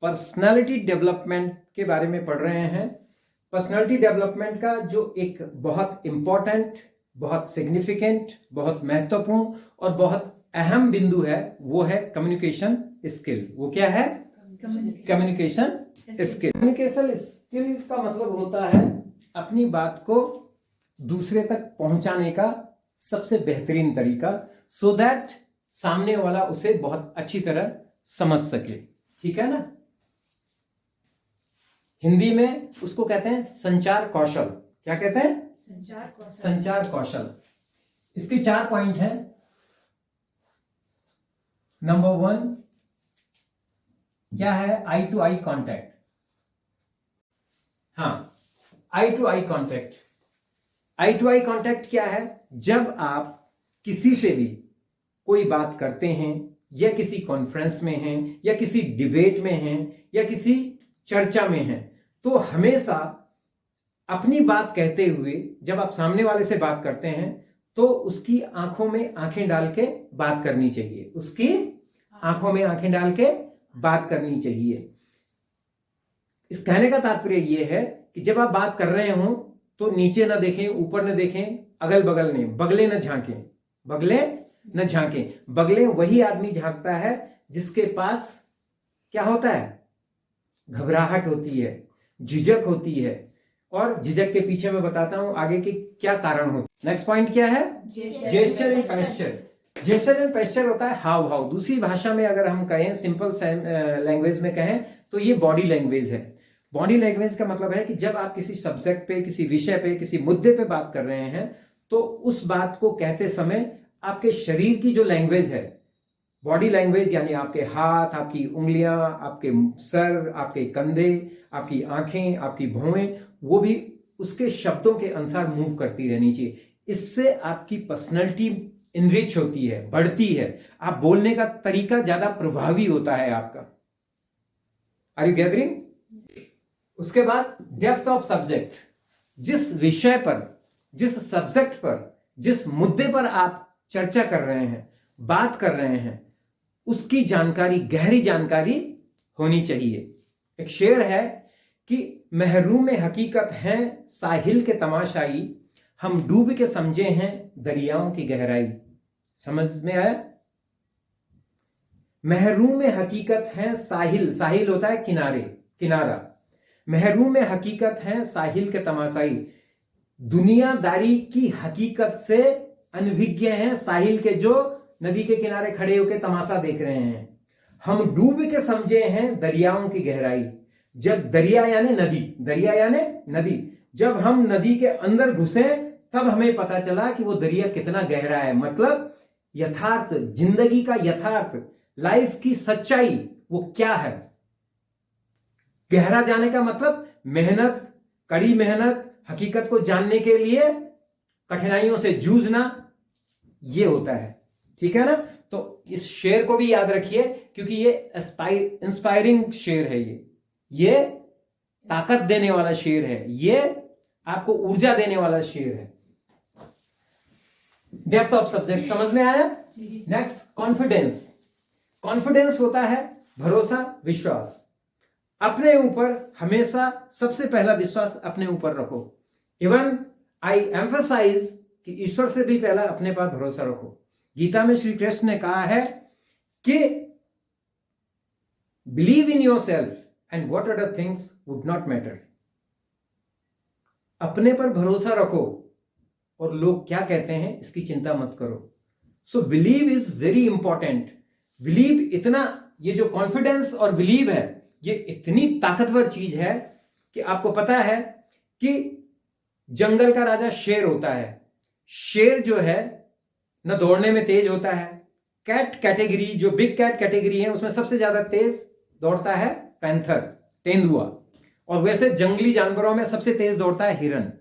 Personality development के बारे में पढ़ रहे हैं। पर्सनालिटी डेवलपमेंट का जो एक बहुत इंपॉर्टेंट, बहुत सिग्निफिकेंट, बहुत महत्वपूर्ण और बहुत अहम बिंदु है वो है कम्युनिकेशन स्किल। वो क्या है? Communication skill. कम्युनिकेशन स्किल का मतलब होता है अपनी बात को दूसरे तक पहुंचाने का सबसे बेहतरीन तरीका, सो दैट सामने वाला उसे बहुत अच्छी तरह समझ सके। ठीक है ना? हिंदी में उसको कहते हैं संचार कौशल। क्या कहते हैं? संचार कौशल। संचार कौशल। इसके 4 पॉइंट हैं। नंबर 1 क्या है? Eye to eye contact. हाँ, eye to eye contact. Eye to eye contact क्या है? जब आप किसी से भी कोई बात करते हैं या किसी कॉन्फ्रेंस में हैं या किसी डिबेट में हैं या किसी चर्चा में हैं, तो हमेशा अपनी बात कहते हुए जब आप सामने वाले से बात करते हैं तो उसकी आंखों में आंखें डाल के बात करनी चाहिए। उसकी आंखों में आंखें डाल के बात करनी चाहिए। इस कहने का तात्पर्य यह है कि जब आप बात कर रहे हो तो नीचे ना देखें, ऊपर न देखें, अगल बगल नहीं, बगले न झांकें। बगले न झांकें। बगले वही आदमी झांकता है जिसके पास क्या होता है? घबराहट होती है, झिझक होती है। और झिझक के पीछे मैं बताता हूं आगे के क्या कारण होते। नेक्स्ट पॉइंट क्या है? Gesture and posture. Gesture and posture होता है हाव भाव। दूसरी भाषा में अगर हम कहें, सिंपल लैंग्वेज में कहें, तो ये बॉडी लैंग्वेज है। बॉडी लैंग्वेज का मतलब है कि जब आप किसी सब्जेक्ट पे, किसी विषय पे, किसी मुद्दे पे बात कर रहे हैं तो उस बात को कहते समय आपके शरीर की जो लैंग्वेज है, बॉडी लैंग्वेज, यानी आपके हाथ, आपकी उंगलियां, आपके सर, आपके कंधे, आपकी आंखें, आपकी भौहें, वो भी उसके शब्दों के अनुसार मूव करती रहनी चाहिए। इससे आपकी पर्सनैलिटी इनरिच होती है, बढ़ती है। आप बोलने का तरीका ज्यादा प्रभावी होता है आपका। Are you gathering? उसके बाद डेप्थ ऑफ सब्जेक्ट। जिस विषय पर, जिस सब्जेक्ट पर, जिस मुद्दे पर आप चर्चा कर रहे हैं, बात कर रहे हैं, उसकी जानकारी, गहरी जानकारी होनी चाहिए। एक शेर है कि महरूम हकीकत हैं साहिल के तमाशाई, हम डूब के समझे हैं दरियाओं की गहराई। समझ में आया? महरूम हकीकत हैं साहिल, साहिल होता है किनारे, किनारा। महरूम हकीकत हैं साहिल के तमाशाई, दुनियादारी की हकीकत से अनभिज्ञ हैं साहिल के जो नदी के किनारे खड़े होकर तमाशा देख रहे हैं। हम डूब के समझे हैं दरियाओं की गहराई। जब दरिया यानी नदी, दरिया यानी नदी, जब हम नदी के अंदर घुसे तब हमें पता चला कि वो दरिया कितना गहरा है। मतलब यथार्थ, जिंदगी का यथार्थ, लाइफ की सच्चाई वो क्या है। गहरा जाने का मतलब मेहनत, कड़ी मेहनत, हकीकत को जानने के लिए कठिनाइयों से जूझना, ये होता है। ठीक है ना? तो इस शेर को भी याद रखिए क्योंकि ये इंस्पायरिंग शेर है। ये ताकत देने वाला शेर है, ये आपको ऊर्जा देने वाला शेर है। डेप्थ ऑफ सब्जेक्ट समझ में आया? Next, confidence. कॉन्फिडेंस होता है भरोसा, विश्वास। अपने ऊपर हमेशा सबसे पहला विश्वास अपने ऊपर रखो। इवन आई एम्फसाइज कि ईश्वर से भी पहला अपने पर भरोसा रखो। गीता में श्री कृष्ण ने कहा है कि believe in your self and what other things would not matter. अपने पर भरोसा रखो और लोग क्या कहते हैं इसकी चिंता मत करो। So believe is very important. Believe इतना, ये जो कॉन्फिडेंस और बिलीव है, ये इतनी ताकतवर चीज है कि आपको पता है कि जंगल का राजा शेर होता है। शेर जो है न दौड़ने में तेज होता है। कैट कैटेगरी, जो बिग कैट कैटेगरी है, उसमें सबसे ज्यादा तेज दौड़ता है पैंथर, तेंदुआ। और वैसे जंगली जानवरों में सबसे तेज दौड़ता है हिरन।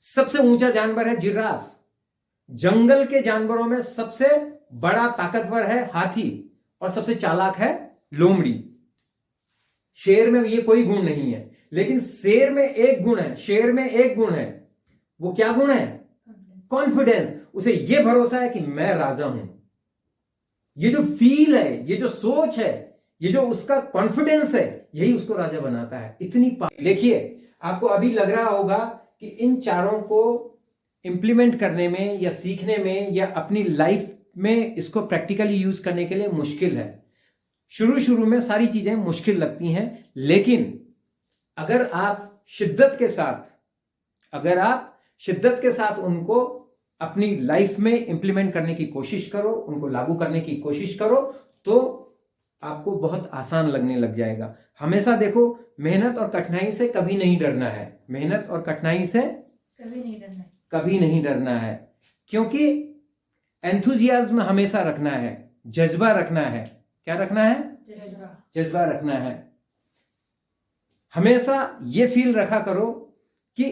सबसे ऊंचा जानवर है जिराफ। जंगल के जानवरों में सबसे बड़ा ताकतवर है हाथी और सबसे चालाक है लोमड़ी। शेर में ये कोई गुण नहीं है, लेकिन शेर में एक गुण है, शेर में एक गुण है। वो क्या गुण है? कॉन्फिडेंस। उसे ये भरोसा है कि मैं राजा हूं। ये जो फील है, ये जो सोच है, ये जो उसका कॉन्फिडेंस है यही उसको राजा बनाता है। इतनी देखिए, आपको अभी लग रहा होगा कि इन चारों को इंप्लीमेंट करने में या सीखने में या अपनी लाइफ में इसको प्रैक्टिकली यूज करने के लिए मुश्किल है। शुरू शुरू में सारी चीजें मुश्किल लगती हैं, लेकिन अगर आप शिद्दत के साथ उनको अपनी लाइफ में इंप्लीमेंट करने की कोशिश करो, उनको लागू करने की कोशिश करो, तो आपको बहुत आसान लगने लग जाएगा। हमेशा देखो, मेहनत और कठिनाई से कभी नहीं डरना है। मेहनत और कठिनाई से कभी नहीं डरना है, क्योंकि एंथुजियाज्म हमेशा रखना है, जज्बा रखना है। क्या रखना है? जज्बा रखना है। हमेशा ये फील रखा करो कि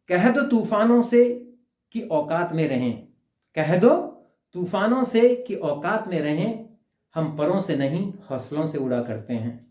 कह दो तूफानों से कि औकात में रहें, कह दो तूफानों से कि औकात में रहें, हम परों से नहीं हौसलों से उड़ा करते हैं।